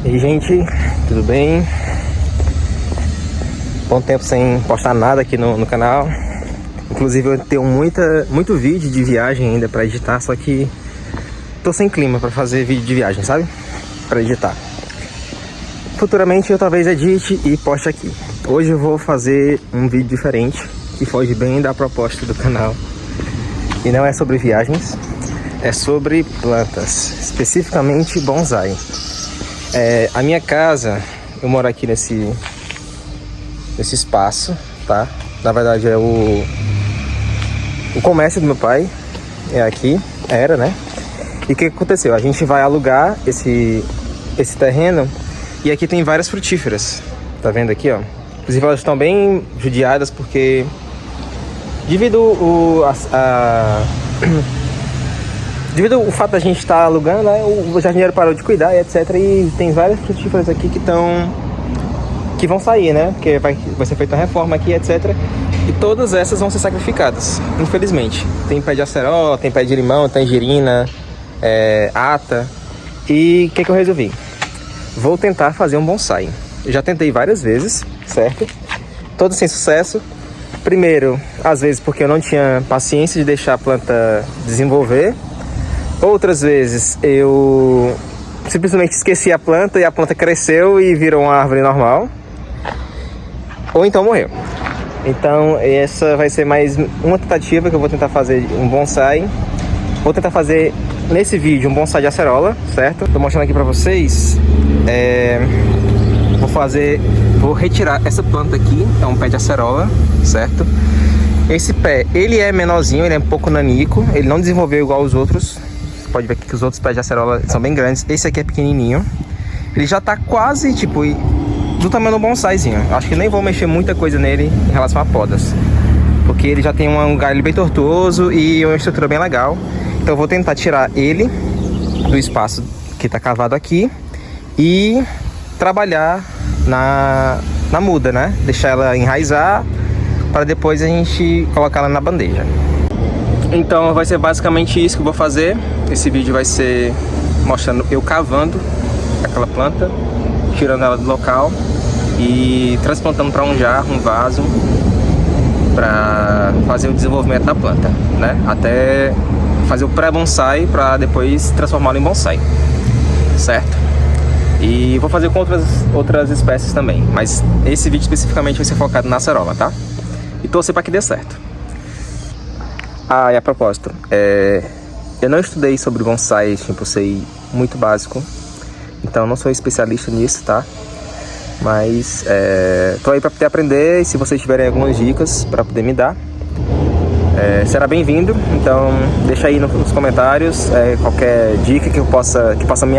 E aí, gente, tudo bem? Bom tempo sem postar nada aqui no canal. Inclusive eu tenho muito vídeo de viagem ainda pra editar, só que tô sem clima pra fazer vídeo de viagem, sabe? Pra editar. Futuramente eu talvez edite e poste aqui. Hoje eu vou fazer um vídeo diferente, que foge bem da proposta do canal. E não é sobre viagens, é sobre plantas, especificamente bonsai. A minha casa, eu moro aqui nesse espaço, tá? Na verdade é o comércio do meu pai, é aqui, era, né? E o que aconteceu? A gente vai alugar esse terreno e aqui tem várias frutíferas, tá vendo aqui, ó? Inclusive elas estão bem judiadas porque devido devido ao fato da gente estar alugando, né, o jardineiro parou de cuidar e etc. E tem várias frutíferas aqui que vão sair, né? Porque vai ser feita uma reforma aqui, etc. E todas essas vão ser sacrificadas, infelizmente. Tem pé de acerola, tem pé de limão, tangerina, ata. E o que eu resolvi? Vou tentar fazer um bonsai. Eu já tentei várias vezes, certo? Todos sem sucesso. Primeiro, às vezes porque eu não tinha paciência de deixar a planta desenvolver. Outras vezes eu simplesmente esqueci a planta e a planta cresceu e virou uma árvore normal. Ou então morreu. Então essa vai ser mais uma tentativa que eu vou tentar fazer um bonsai. Vou tentar fazer nesse vídeo um bonsai de acerola, certo? Tô mostrando aqui pra vocês. Vou retirar essa planta aqui, é um pé de acerola, certo? Esse pé, ele é menorzinho, ele é um pouco nanico, ele não desenvolveu igual os outros. Você pode ver aqui que os outros pés de acerola são bem grandes. Esse aqui é pequenininho. Ele já tá quase, tipo, do tamanho do bonsaizinho. Acho que nem vou mexer muita coisa nele em relação a podas, porque ele já tem um galho bem tortuoso e uma estrutura bem legal. Então eu vou tentar tirar ele do espaço que tá cavado aqui e trabalhar na muda, né? Deixar ela enraizar para depois a gente colocar ela na bandeja. Então vai ser basicamente isso que eu vou fazer. Esse vídeo vai ser mostrando eu cavando aquela planta, tirando ela do local e transplantando para um jarro, um vaso, para fazer o desenvolvimento da planta, né? Até fazer o pré-bonsai para depois transformá-lo em bonsai, certo? E vou fazer com outras espécies também, mas esse vídeo especificamente vai ser focado na acerola, tá? E torcer para que dê certo. Ah, e a propósito, eu não estudei sobre bonsai, tipo, sei muito básico, então não sou especialista nisso, tá? Mas tô aí para poder aprender, e se vocês tiverem algumas dicas para poder me dar, será bem-vindo. Então deixa aí nos comentários qualquer dica que possa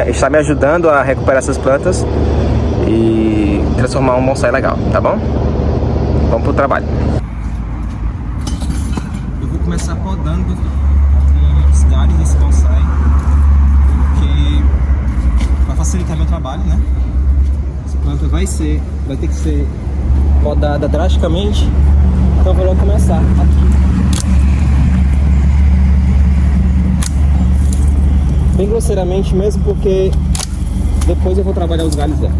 estar me ajudando a recuperar essas plantas e transformar um bonsai legal, tá bom? Vamos pro trabalho. Eu vou começar podando os galhos desse bonsai, porque vai facilitar meu trabalho, né? Essa planta vai ter que ser podada drasticamente, então vou começar aqui. Bem grosseiramente mesmo, porque depois eu vou trabalhar os galhos dela.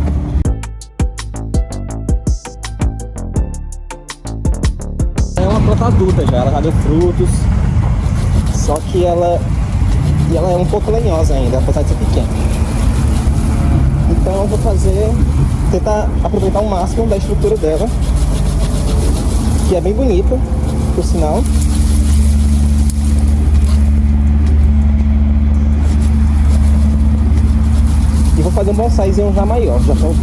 É uma planta adulta já, ela já deu frutos, só que ela é um pouco lenhosa ainda, apesar de ser pequena. Então eu vou tentar aproveitar o máximo da estrutura dela, que é bem bonita, por sinal. E vou fazer um bonsaizinho já maior, já estou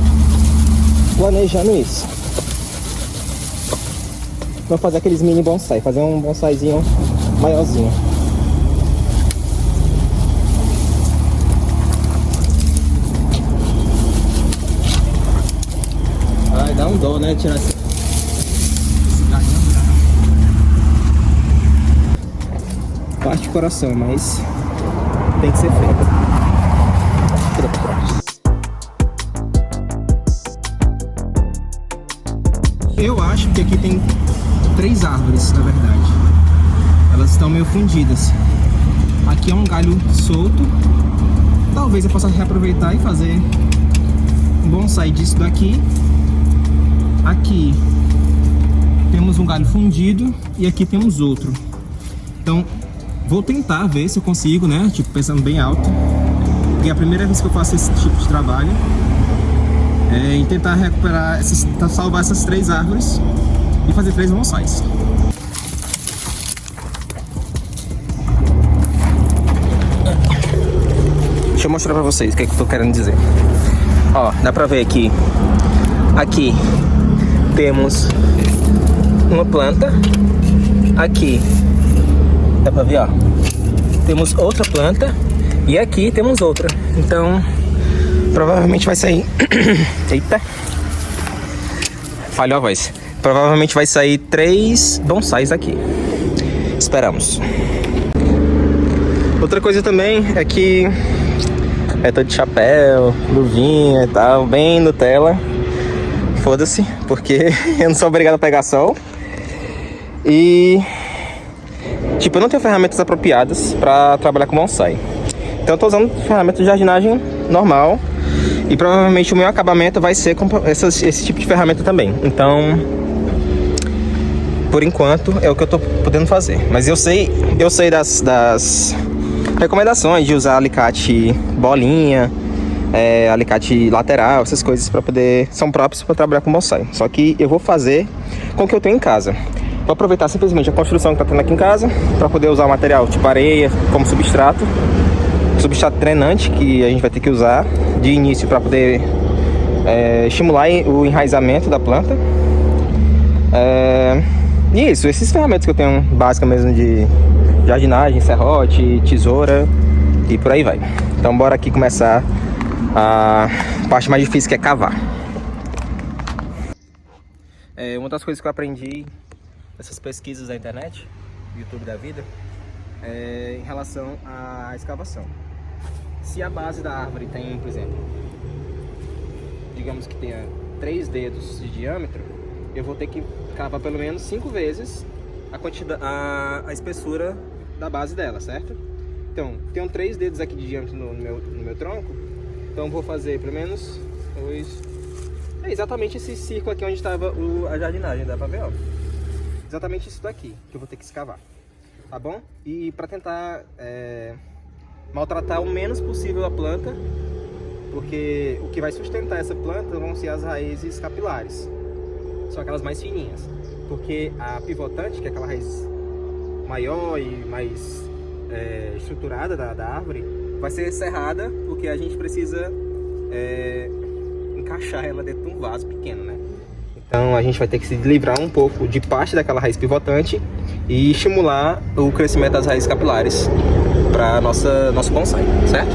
planejando isso. Vou fazer aqueles mini bonsai, fazer um bonsaizinho maiorzinho. Ai, dá um dó, né, tirar esse galhão. Parte de coração, mas tem que ser feito. Eu acho que aqui tem 3 árvores, na verdade. Elas estão meio fundidas. Aqui é um galho solto. Talvez eu possa reaproveitar e fazer um bonsai disso daqui. Aqui temos um galho fundido e aqui temos outro. Então vou tentar ver se eu consigo, né? Tipo, pensando bem alto. Porque é a primeira vez que eu faço esse tipo de trabalho. Em tentar recuperar, salvar essas 3 árvores e fazer 3 bonsais. Deixa eu mostrar pra vocês o que é que eu tô querendo dizer. Ó, dá pra ver aqui. Aqui temos uma planta. Aqui dá pra ver, ó. Temos outra planta. E aqui temos outra. Então provavelmente vai sair... Eita! Falhou a voz. Provavelmente vai sair 3 bonsais aqui. Esperamos. Outra coisa também é que tô de chapéu, luvinha e tal, bem Nutella. Foda-se, porque eu não sou obrigado a pegar sol. E... tipo, eu não tenho ferramentas apropriadas pra trabalhar com bonsai. Então eu tô usando ferramentas de jardinagem normal. E provavelmente o meu acabamento vai ser com esse tipo de ferramenta também. Então, por enquanto, é o que eu tô podendo fazer. Mas eu sei das recomendações de usar alicate bolinha, alicate lateral, essas coisas para poder... são próprios para trabalhar com bonsai. Só que eu vou fazer com o que eu tenho em casa. Vou aproveitar simplesmente a construção que tá tendo aqui em casa para poder usar o material tipo areia como substrato drenante que a gente vai ter que usar de início para poder estimular o enraizamento da planta. E isso, esses ferramentas que eu tenho básicas mesmo de jardinagem, serrote, tesoura e por aí vai. Então bora aqui começar a parte mais difícil, que é cavar. Uma das coisas que eu aprendi nessas pesquisas da internet, YouTube da vida, em relação à escavação. Se a base da árvore tem, por exemplo, digamos que tenha 3 dedos de diâmetro, eu vou ter que cavar pelo menos 5 vezes a espessura da base dela, certo? Então, tenho 3 dedos aqui de diâmetro no meu tronco, então vou fazer pelo menos 2... É exatamente esse círculo aqui onde estava a jardinagem, dá pra ver, ó? Exatamente isso daqui que eu vou ter que escavar, tá bom? E para tentar maltratar o menos possível a planta, porque o que vai sustentar essa planta vão ser as raízes capilares, são aquelas mais fininhas, porque a pivotante, que é aquela raiz maior e mais estruturada da árvore, vai ser serrada, porque a gente precisa encaixar ela dentro de um vaso pequeno, né? Então a gente vai ter que se livrar um pouco de parte daquela raiz pivotante e estimular o crescimento das raízes capilares para nosso bonsai, certo?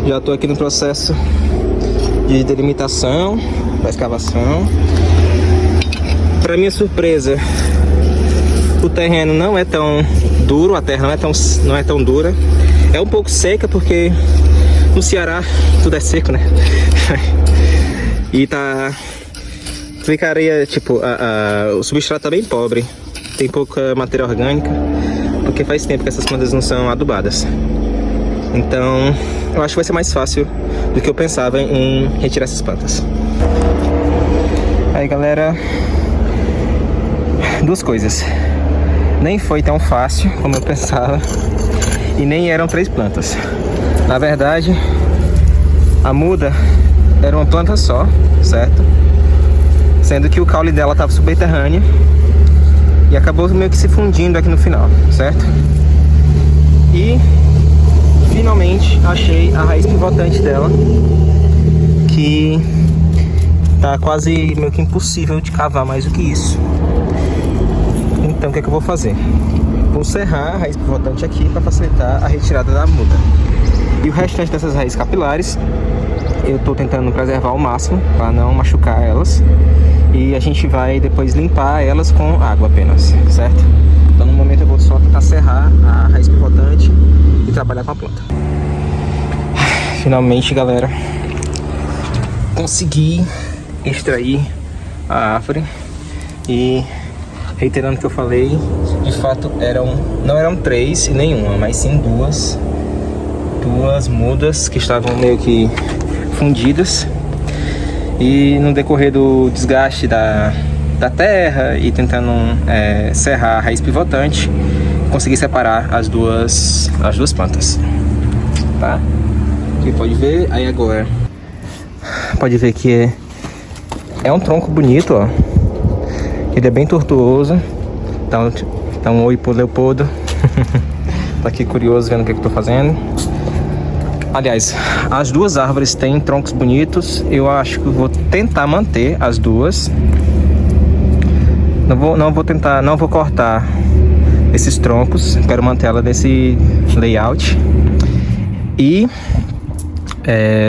Já estou aqui no processo de delimitação da escavação. Para minha surpresa, o terreno não é tão duro, a terra não é tão dura. É um pouco seca porque no Ceará tudo é seco, né? E ficaria, tipo, o substrato tá bem pobre, tem pouca matéria orgânica, porque faz tempo que essas plantas não são adubadas. Então, eu acho que vai ser mais fácil do que eu pensava em retirar essas plantas. Aí, galera, 2 coisas. Nem foi tão fácil como eu pensava, e nem eram 3 plantas. Na verdade, a muda era uma planta só, certo? Sendo que o caule dela estava subterrâneo e acabou meio que se fundindo aqui no final, certo? E finalmente achei a raiz pivotante dela, que tá quase meio que impossível de cavar mais do que isso. Então o que é que eu vou fazer? Vou serrar a raiz pivotante aqui para facilitar a retirada da muda. E o restante dessas raízes capilares eu tô tentando preservar ao máximo para não machucar elas. E a gente vai depois limpar elas com água apenas, certo? Então no momento eu vou só tentar serrar a raiz pivotante e trabalhar com a planta. Finalmente, galera, consegui extrair a árvore. E reiterando o que eu falei, de fato não eram 3 e nenhuma, mas sim duas mudas que estavam meio que fundidas. E no decorrer do desgaste da terra e tentando serrar a raiz pivotante, consegui separar as duas plantas, tá? Aqui pode ver, aí agora pode ver que é um tronco bonito, ó. Ele é bem tortuoso. Dá um oi pro Leopoldo. Tá aqui curioso vendo o que eu tô fazendo. Aliás, as duas árvores têm troncos bonitos. Eu acho que vou tentar manter as duas. Não vou cortar esses troncos. Quero manter ela nesse layout. E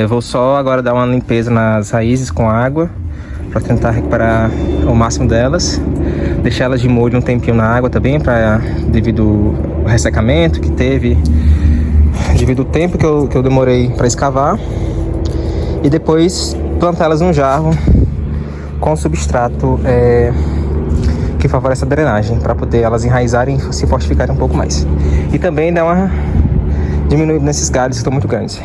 vou só agora dar uma limpeza nas raízes com água, para tentar recuperar o máximo delas. Deixar elas de molho um tempinho na água também, devido ao ressecamento que teve, devido ao tempo que eu demorei para escavar. E depois plantá-las num jarro com substrato que favorece a drenagem, para poder elas enraizarem e se fortificarem um pouco mais. E também dar uma diminuída nesses galhos que estão muito grandes.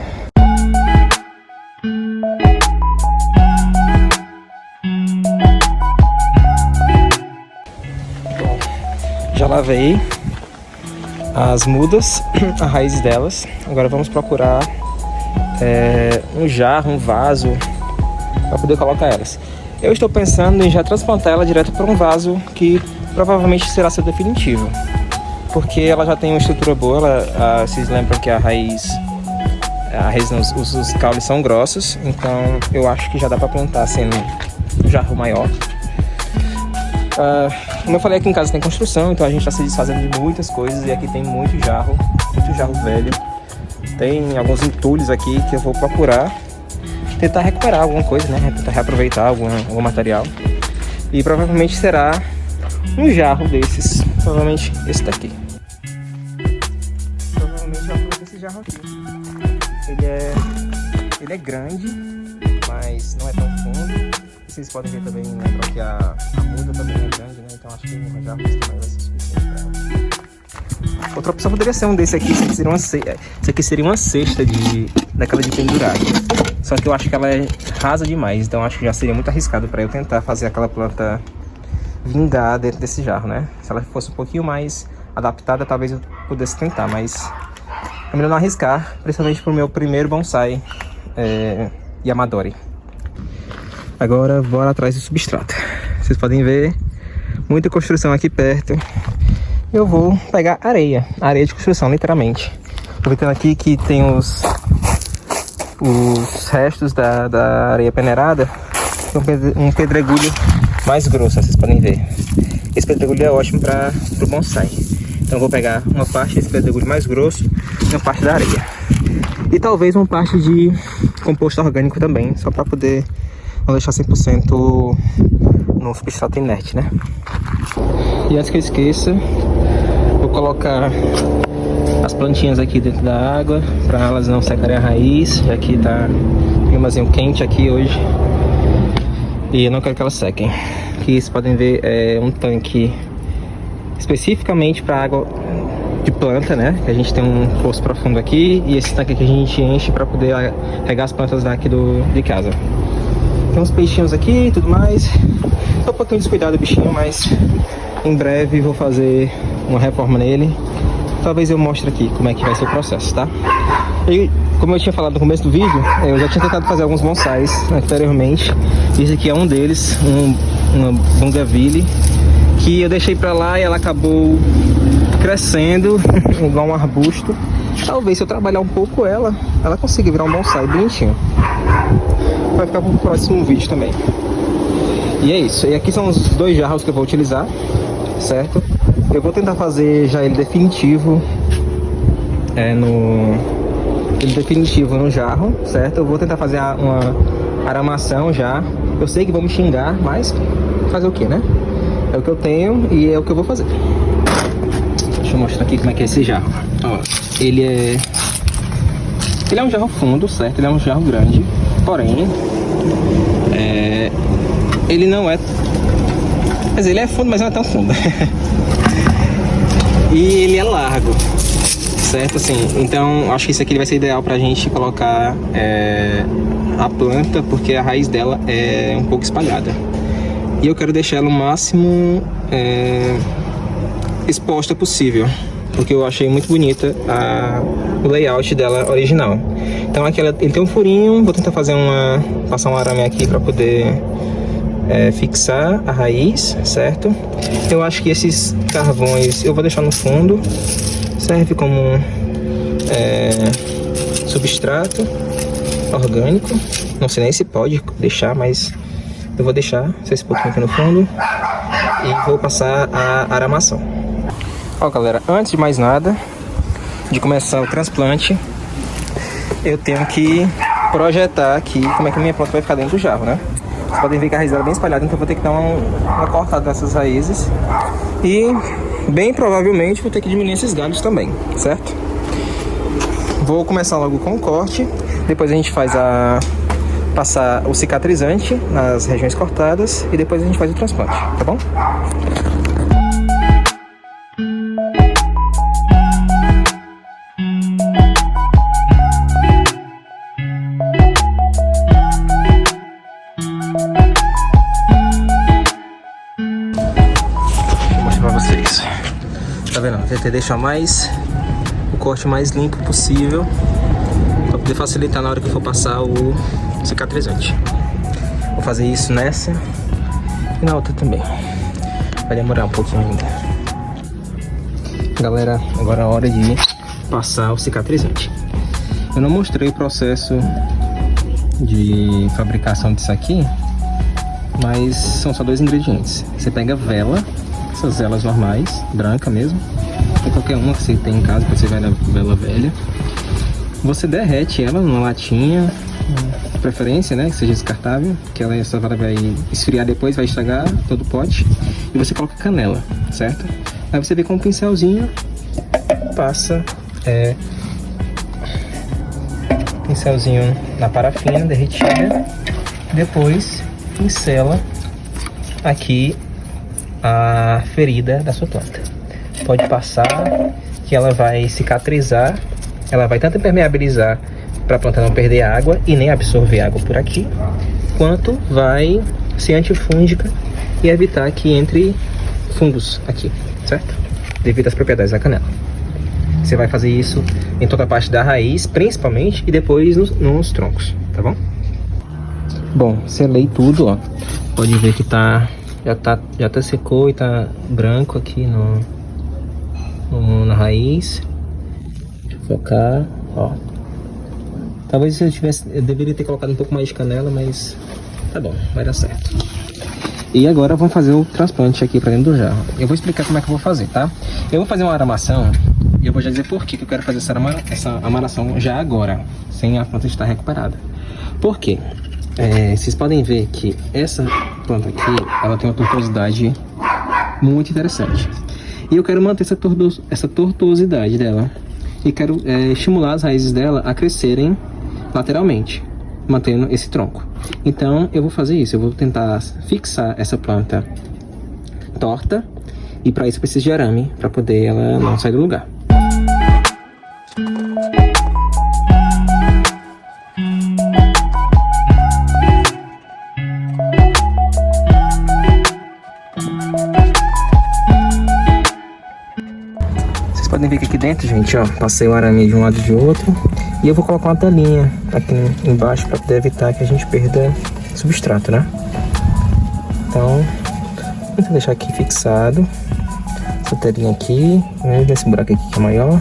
Já lavei as mudas, as raízes delas. Agora vamos procurar um jarro, um vaso para poder colocar elas. Eu estou pensando em já transplantar ela direto para um vaso que provavelmente será seu definitivo, porque ela já tem uma estrutura boa. Vocês lembram que a raiz os caules são grossos, então eu acho que já dá para plantar sendo um jarro maior. Como eu falei, aqui em casa tem construção, então a gente está se desfazendo de muitas coisas, e aqui tem muito jarro velho. Tem alguns entulhos aqui que eu vou procurar tentar recuperar alguma coisa, né? Tentar reaproveitar algum material. E provavelmente será um jarro desses, provavelmente esse daqui. Provavelmente eu vou esse jarro aqui. Ele é grande, mas não é tão fundo. Vocês podem ver também, né, que a muda também é grande, né? Então acho que um jarro desse tamanho vai ser suficiente para ela. Outra opção poderia ser um desse aqui. Esse aqui seria uma cesta daquela de pendurar. Só que eu acho que ela é rasa demais, então acho que já seria muito arriscado para eu tentar fazer aquela planta vingar dentro desse jarro, né? Se ela fosse um pouquinho mais adaptada, talvez eu pudesse tentar, mas é melhor não arriscar, principalmente pro meu primeiro bonsai Yamadori. Agora bora atrás do substrato. Vocês podem ver muita construção aqui perto. Eu vou pegar areia de construção, literalmente. Aproveitando aqui que tem os restos da areia peneirada, um pedregulho mais grosso, vocês podem ver. Esse pedregulho é ótimo para o bonsai. Então eu vou pegar uma parte desse pedregulho mais grosso e uma parte da areia. E talvez uma parte de composto orgânico também, só para poder não deixar 100% no substrato inerte, né? E antes que eu esqueça, vou colocar as plantinhas aqui dentro da água para elas não secarem a raiz, já que tá climazinho quente aqui hoje e eu não quero que elas sequem. Aqui vocês podem ver um tanque especificamente para água de planta, né? Que a gente tem um poço profundo aqui, e esse tanque aqui a gente enche para poder regar as plantas daqui de casa. Tem uns peixinhos aqui e tudo mais. Tô um pouquinho descuidado do bichinho, mas em breve vou fazer uma reforma nele. Talvez eu mostre aqui como é que vai ser o processo, tá? E como eu tinha falado no começo do vídeo, eu já tinha tentado fazer alguns bonsais anteriormente. Esse aqui é um deles, uma bougainville, que eu deixei pra lá e ela acabou crescendo igual um arbusto. Talvez se eu trabalhar um pouco ela consiga virar um bonsai bonitinho. Vai ficar pro próximo vídeo também. E é isso. E aqui são os dois jarros que eu vou utilizar, certo? Eu vou tentar fazer já ele definitivo no jarro, certo? Eu vou tentar fazer uma aramação já. Eu sei que vão me xingar, mas fazer o que, né? É o que eu tenho e é o que eu vou fazer. Deixa eu mostrar aqui como é que é esse jarro. Ó, ele é um jarro fundo, certo? Ele é um jarro grande, porém ele não é... Mas ele é fundo, mas não é tão fundo. E ele é largo, certo? Assim, então acho que isso aqui vai ser ideal pra gente colocar a planta, porque a raiz dela é um pouco espalhada. E eu quero deixar ela o máximo exposta possível, porque eu achei muito bonita o layout dela original. Então aqui ele tem um furinho, vou tentar passar um arame aqui para poder fixar a raiz, certo? Eu acho que esses carvões eu vou deixar no fundo, serve como substrato orgânico. Não sei nem se pode deixar, mas eu vou deixar esse pouquinho aqui no fundo e vou passar a aramação. Ó, galera, antes de mais nada, de começar o transplante, eu tenho que projetar aqui como é que a minha planta vai ficar dentro do jarro, né? Vocês podem ver que a raiz dela é bem espalhada, então eu vou ter que dar uma cortada nessas raízes. E bem provavelmente vou ter que diminuir esses galhos também, certo? Vou começar logo com o corte, depois a gente faz passar o cicatrizante nas regiões cortadas e depois a gente faz o transplante, tá bom? Tá vendo? Tentei deixar o corte mais limpo possível para poder facilitar na hora que eu for passar o cicatrizante. Vou fazer isso nessa e na outra também. Vai demorar um pouquinho ainda. Galera, agora é a hora de passar o cicatrizante. Eu não mostrei o processo de fabricação disso aqui, mas são só 2 ingredientes. Você pega vela, essas velas normais, branca mesmo, ou qualquer uma que você tem em casa, você vai na vela velha. Você derrete ela numa latinha, de preferência, né, que seja descartável, que essa vela vai esfriar depois, vai estragar todo o pote. E você coloca canela, certo? Aí você vem com um pincelzinho, passa pincelzinho na parafina derretida, depois pincela aqui a ferida da sua planta. Pode passar que ela vai cicatrizar, ela vai tanto impermeabilizar para a planta não perder água e nem absorver água por aqui, quanto vai ser antifúngica e evitar que entre fungos aqui, certo? Devido às propriedades da canela. Você vai fazer isso em toda a parte da raiz, principalmente, e depois nos troncos, tá bom? Bom, selei tudo, ó. Pode ver que já tá secou e tá branco aqui na raiz. Deixa eu focar, ó. Talvez eu deveria ter colocado um pouco mais de canela, mas tá bom, vai dar certo. E agora vamos fazer o transplante aqui pra dentro do jarro. Eu vou explicar como é que eu vou fazer, tá? Eu vou fazer uma aramação e eu vou já dizer por que eu quero fazer essa amaração já agora, sem a planta estar recuperada. Por quê? Vocês podem ver que essa planta aqui, ela tem uma tortuosidade muito interessante. E eu quero manter essa tortuosidade dela. E quero estimular as raízes dela a crescerem lateralmente, mantendo esse tronco. Então eu vou fazer isso, eu vou tentar fixar essa planta torta. E para isso eu preciso de arame, para poder ela não sair do lugar. Podem ver que aqui dentro, gente, ó, passei o arame de um lado e de outro. E eu vou colocar uma telinha aqui embaixo para poder evitar que a gente perda substrato, né? Então, vou deixar aqui fixado essa telinha aqui, né? Esse buraco aqui que é maior.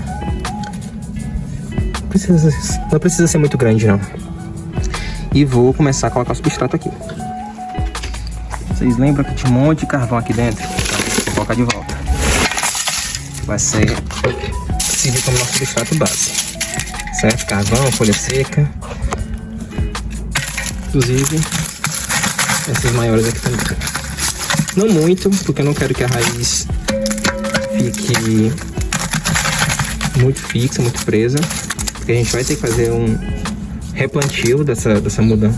Não precisa ser muito grande, não. E vou começar a colocar o substrato aqui. Vocês lembram que tinha um monte de carvão aqui dentro? Então, vou colocar de volta. Vai servir como nosso substrato base, certo? Carvão, folha seca, inclusive esses maiores aqui também. Não muito, porque eu não quero que a raiz fique muito fixa, muito presa, porque a gente vai ter que fazer um replantio dessa muda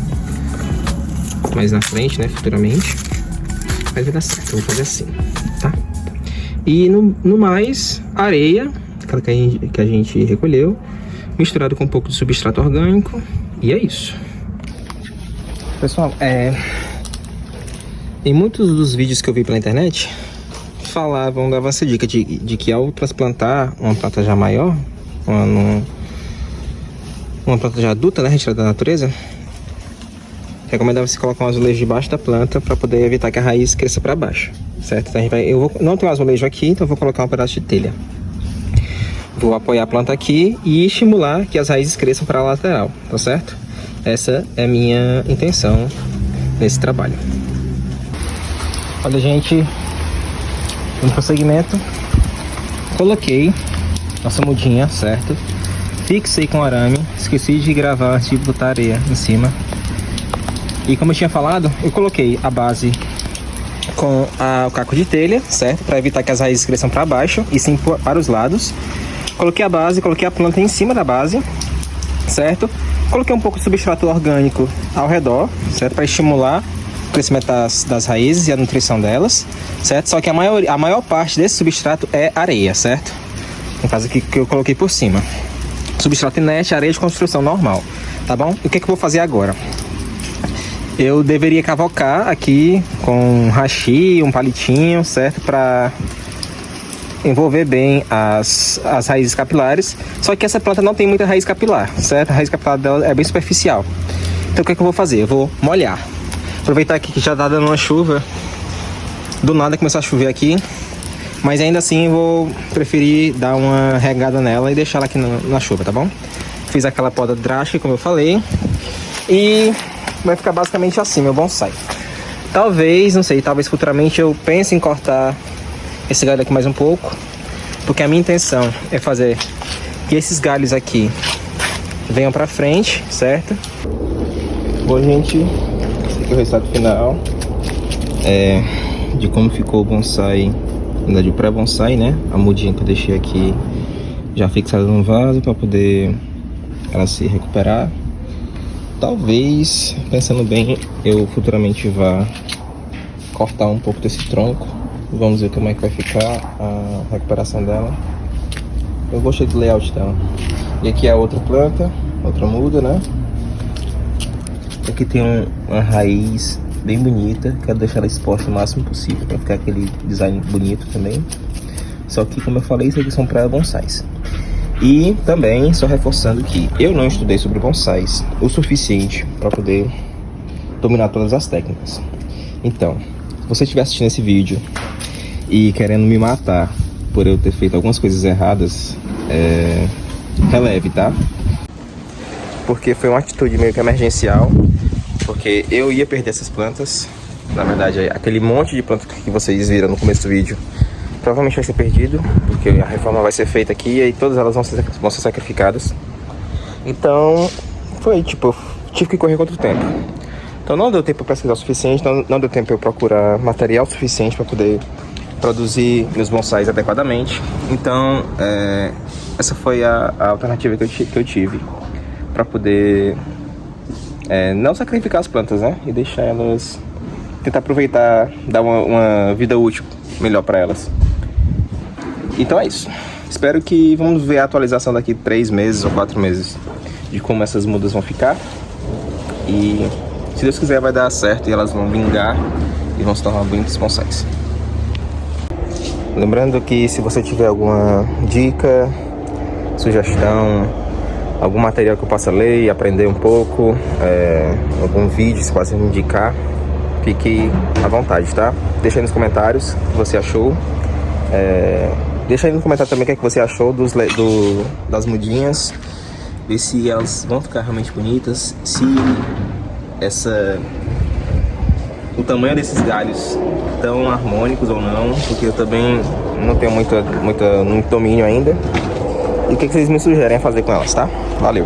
mais na frente, né, futuramente. Mas vai dar certo, eu vou fazer assim, tá? E no mais, areia, aquela que a gente recolheu, misturado com um pouco de substrato orgânico, e é isso. Pessoal, em muitos dos vídeos que eu vi pela internet, davam essa dica de que ao transplantar uma planta já maior, uma planta já adulta, né, retirada da natureza, recomendava-se colocar um azulejo debaixo da planta para poder evitar que a raiz cresça para baixo, certo? Então não tenho azulejo aqui, então eu vou colocar um pedaço de telha. Vou apoiar a planta aqui e estimular que as raízes cresçam para a lateral, tá certo? Essa é a minha intenção nesse trabalho. Olha, gente, no prosseguimento, coloquei nossa mudinha, certo? Fixei com arame, esqueci de gravar antes de botar areia em cima. E como eu tinha falado, eu coloquei a base com o caco de telha, certo? Para evitar que as raízes cresçam para baixo e sim para os lados. Coloquei a base, coloquei a planta em cima da base, certo? Coloquei um pouco de substrato orgânico ao redor, certo? Para estimular o crescimento das raízes e a nutrição delas, certo? Só que a maior parte desse substrato é areia, certo? No caso aqui que eu coloquei por cima. Substrato inerte, areia de construção normal, tá bom? E o que eu vou fazer agora? Eu deveria cavocar aqui com um hashi, um palitinho, certo? Para envolver bem as raízes capilares. Só que essa planta não tem muita raiz capilar, certo? A raiz capilar dela é bem superficial. Então o que eu vou fazer? Eu vou molhar. Aproveitar aqui que já tá dando uma chuva. Do nada começou a chover aqui. Mas ainda assim eu vou preferir dar uma regada nela e deixar ela aqui na chuva, tá bom? Fiz aquela poda drástica, como eu falei. E vai ficar basicamente assim, meu bonsai. Talvez, não sei, talvez futuramente eu pense em cortar esse galho aqui mais um pouco, porque a minha intenção é fazer que esses galhos aqui venham pra frente, certo? Bom, gente, esse aqui é o resultado final de como ficou o bonsai, ainda de pré-bonsai, né? A mudinha que eu deixei aqui já fixada no vaso para poder ela se recuperar. Talvez, pensando bem, eu futuramente vá cortar um pouco desse tronco. Vamos ver como é que vai ficar a recuperação dela. Eu gostei do layout dela. E aqui é a outra planta, outra muda, né? Aqui tem uma raiz bem bonita. Quero deixar ela exposta o máximo possível para ficar aquele design bonito também. Só que, como eu falei, isso aqui são pré-bonsais. E também, só reforçando que eu não estudei sobre bonsais o suficiente para poder dominar todas as técnicas. Então, se você estiver assistindo esse vídeo e querendo me matar por eu ter feito algumas coisas erradas, releve, tá? Porque foi uma atitude meio que emergencial, porque eu ia perder essas plantas. Na verdade, aquele monte de plantas que vocês viram no começo do vídeo provavelmente vai ser perdido, porque a reforma vai ser feita aqui e todas elas vão ser sacrificadas. Então, foi tipo, eu tive que correr contra o tempo. Então não deu tempo para pesquisar o suficiente, não deu tempo para eu procurar material suficiente para poder produzir meus bonsais adequadamente. Então, essa foi a alternativa que eu tive para poder não sacrificar as plantas, né? E deixar elas, tentar aproveitar, dar uma vida útil melhor para elas. Então é isso. Espero que vamos ver a atualização daqui 3 meses ou 4 meses de como essas mudas vão ficar. E se Deus quiser vai dar certo e elas vão vingar e vão se tornar bonitos bonsais. Lembrando que se você tiver alguma dica, sugestão, algum material que eu possa ler e aprender um pouco, algum vídeo que possa me indicar, fique à vontade, tá? Deixa aí nos comentários o que você achou. Deixa aí no comentário também o que é que você achou das mudinhas. Ver se elas vão ficar realmente bonitas. Se o tamanho desses galhos tão harmônicos ou não. Porque eu também não tenho muito domínio ainda. E o que vocês me sugerem a fazer com elas, tá? Valeu!